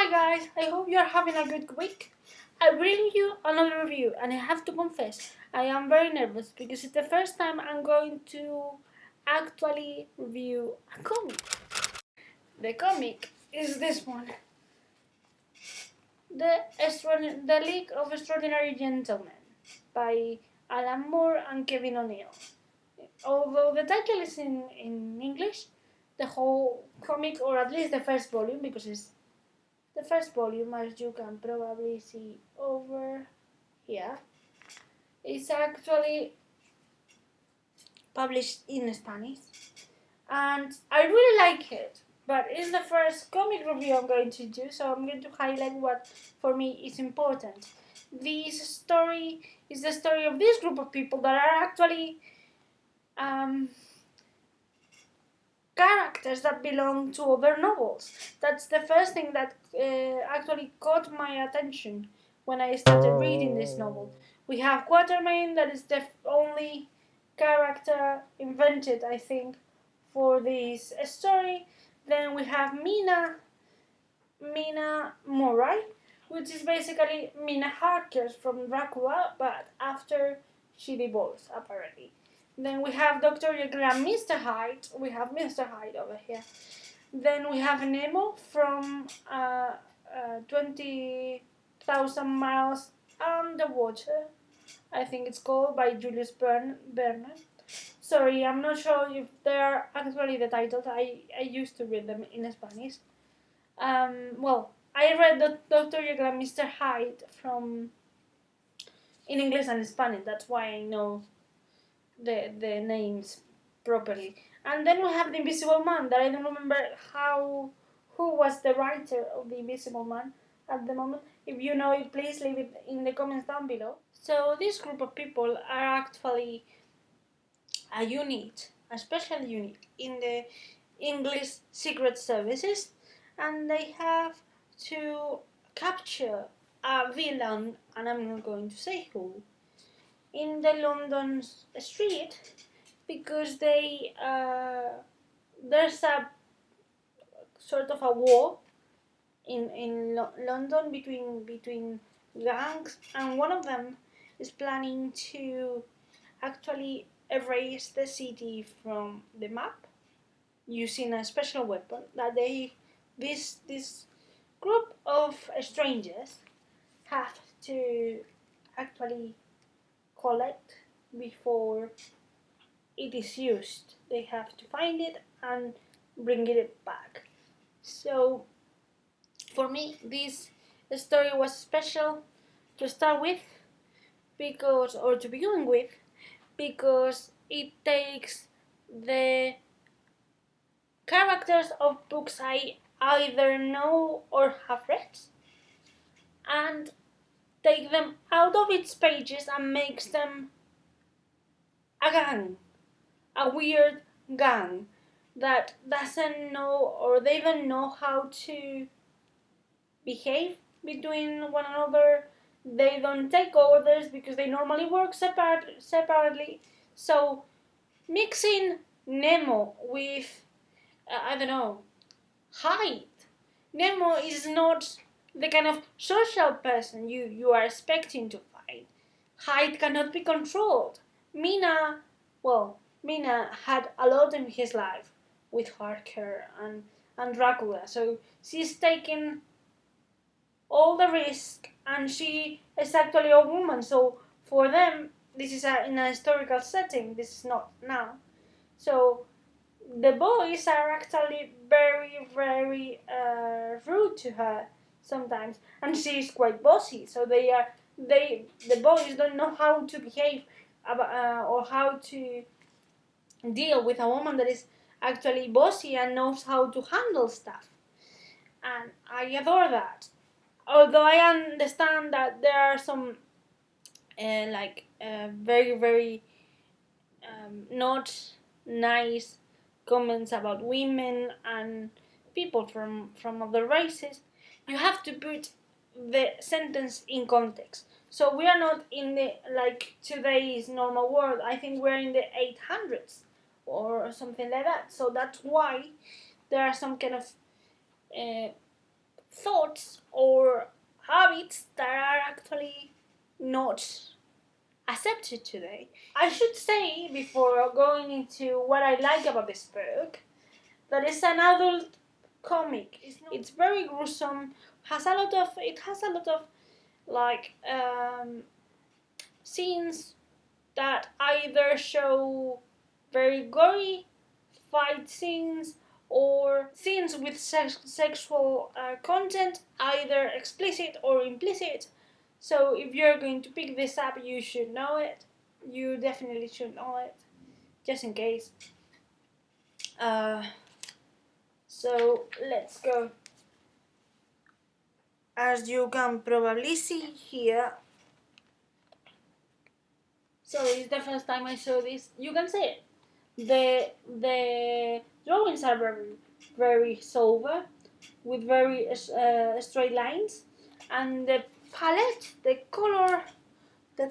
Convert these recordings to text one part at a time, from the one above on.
Hi guys, I hope you're having a good week. I bring you another review and I have to confess, I am very nervous because it's the first time I'm going to actually review a comic. The comic is this one. The League of Extraordinary Gentlemen by Alan Moore and Kevin O'Neill. Although the title is in English, the whole comic, or at least the first volume, because it's the first volume, as you can probably see over here, is actually published in Spanish, and I really like it. But it's the first comic review I'm going to do, so I'm going to highlight what for me is important. This story is the story of this group of people that are actually characters that belong to other novels. That's the first thing that actually caught my attention when I started reading this novel. We have Quatermain, that is the only character invented, I think, for this story. Then we have Mina Murray, which is basically Mina Harker from Dracula, but after she divorced, apparently. Then we have Dr. Jekyll and Mr. Hyde. We have Mr. Hyde over here. Then we have Nemo from 20,000 Miles Underwater. I think it's called, by Julius Verne. Sorry, I'm not sure if they are actually the titles. I used to read them in Spanish. Well, I read Dr. Jekyll and Mr. Hyde in English and Spanish. That's why I know the names properly. And then we have The Invisible Man, that I don't remember who was the writer of The Invisible Man at the moment. If you know it, please leave it in the comments down below. So this group of people are actually a special unit in the English Secret Services, and they have to capture a villain, and I'm not going to say who, in the London street, because there's a sort of a war in London between gangs, and one of them is planning to actually erase the city from the map using a special weapon that this group of strangers have to actually collect before it is used. They have to find it and bring it back. So for me, this story was special to start with, or to begin with, because it takes the characters of books I either know or have read and take them out of its pages and makes them a gang, a weird gang that doesn't know, or they don't know how to behave between one another. They don't take orders because they normally work separately. So mixing Nemo with I don't know, Hyde. Nemo is not the kind of social person you are expecting to find. Hyde cannot be controlled. Mina had a lot in his life with Harker and Dracula, so she's taking all the risk, and she is actually a woman. So for them, this is in a historical setting. This is not now. So the boys are actually very rude to her sometimes, and she's quite bossy. So the boys don't know how to behave or how to deal with a woman that is actually bossy and knows how to handle stuff. And I adore that. Although I understand that there are some very not nice comments about women and people from other races, you have to put the sentence in context. So we are not in the today's normal world. I think we're in the 800s or something like that. So that's why there are some kind of thought thoughts or habits that are actually not accepted today. I should say, before going into what I like about this book, that it's an adult comic. It's very gruesome. It has a lot of like scenes that either show very gory fight scenes or scenes with sexual content, either explicit or implicit. So if you're going to pick this up, you should know it. You definitely should know it, just in case. So let's go. As you can probably see here, so it's the first time I saw this. You can see it. The drawings are very sober, with very straight lines, and the palette, the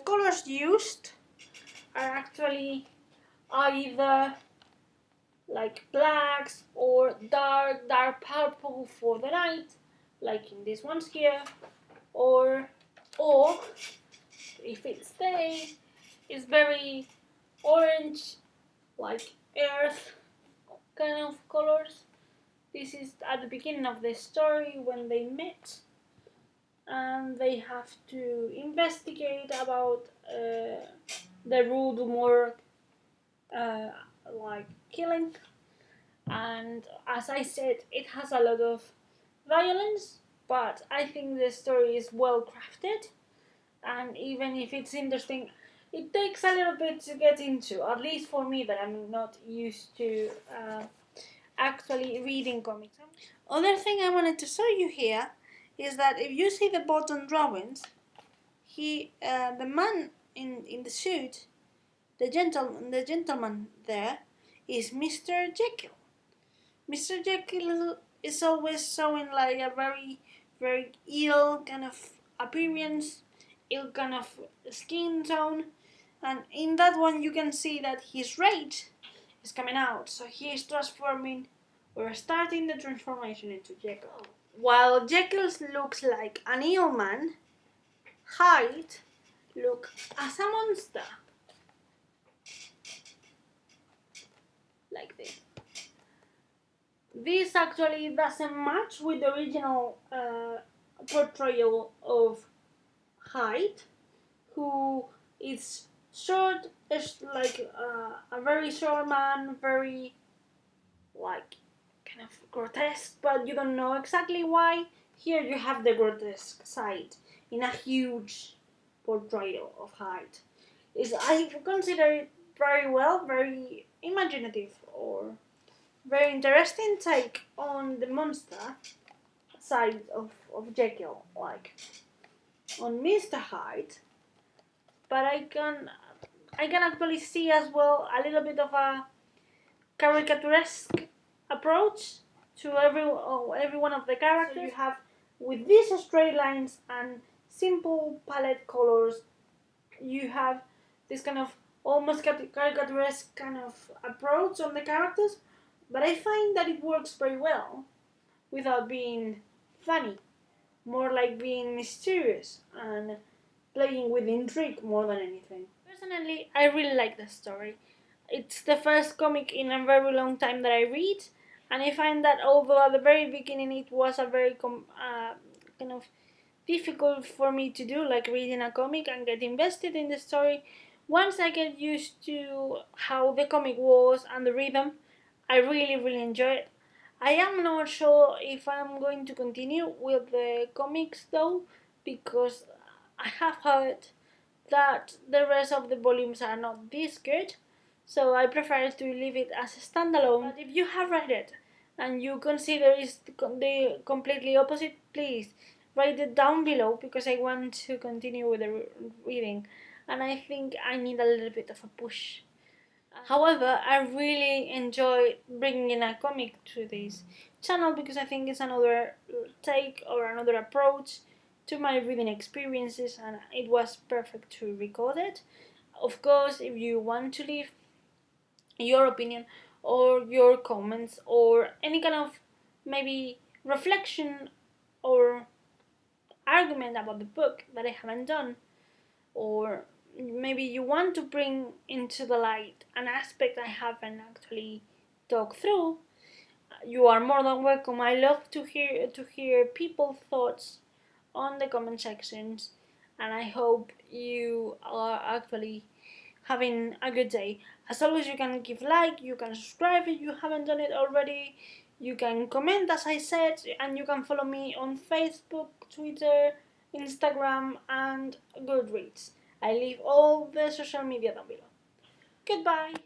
colors used are actually either like blacks or dark purple for the night, like in these ones here, or if it's day, it's very orange, like earth kind of colors. This is at the beginning of the story when they met and they have to investigate about the rude more like killing. And as I said, it has a lot of violence, but I think the story is well crafted, and even if it's interesting, it takes a little bit to get into, at least for me that I'm not used to actually reading comics. Other thing I wanted to show you here is that if you see the bottom drawings, the man in the suit, the gentleman there, is Mr. Jekyll. Mr. Jekyll is always showing like a very ill kind of appearance, ill kind of skin tone, and in that one you can see that his rage is coming out, so he is transforming or starting the transformation into Jekyll. While Jekyll looks like an ill man, Hyde looks as a monster. Like this. This actually doesn't match with the original portrayal of Hyde, who is short, is like a very short man, very like kind of grotesque, but you don't know exactly why. Here you have the grotesque side in a huge portrayal of Hyde. I consider it very well, very imaginative, or very interesting take on the monster side of Jekyll, like on Mr. Hyde. But I can actually see as well a little bit of a caricaturesque approach to every one of the characters. So you have, with these straight lines and simple palette colors, you have this kind of almost caricaturesque kind of approach on the characters, but I find that it works very well without being funny, more like being mysterious and playing with intrigue more than anything. Personally, I really like the story. It's the first comic in a very long time that I read, and I find that although at the very beginning it was a very kind of difficult for me to do, like reading a comic and get invested in the story, once I get used to how the comic was and the rhythm, I really enjoy it. I am not sure if I'm going to continue with the comics though, because I have heard that the rest of the volumes are not this good, so I prefer to leave it as a standalone. But if you have read it and you consider it's the completely opposite, please write it down below, because I want to continue with the reading and I think I need a little bit of a push. However, I really enjoy bringing in a comic to this channel because I think it's another take or another approach to my reading experiences, and it was perfect to record it. Of course, if you want to leave your opinion or your comments or any kind of maybe reflection or argument about the book that I haven't done, or maybe you want to bring into the light an aspect I haven't actually talked through, you are more than welcome. I love to hear people's thoughts on the comment sections, and I hope you are actually having a good day. As always, you can give like, you can subscribe if you haven't done it already, you can comment as I said, and you can follow me on Facebook, Twitter, Instagram, and Goodreads. I leave all the social media down below. Goodbye!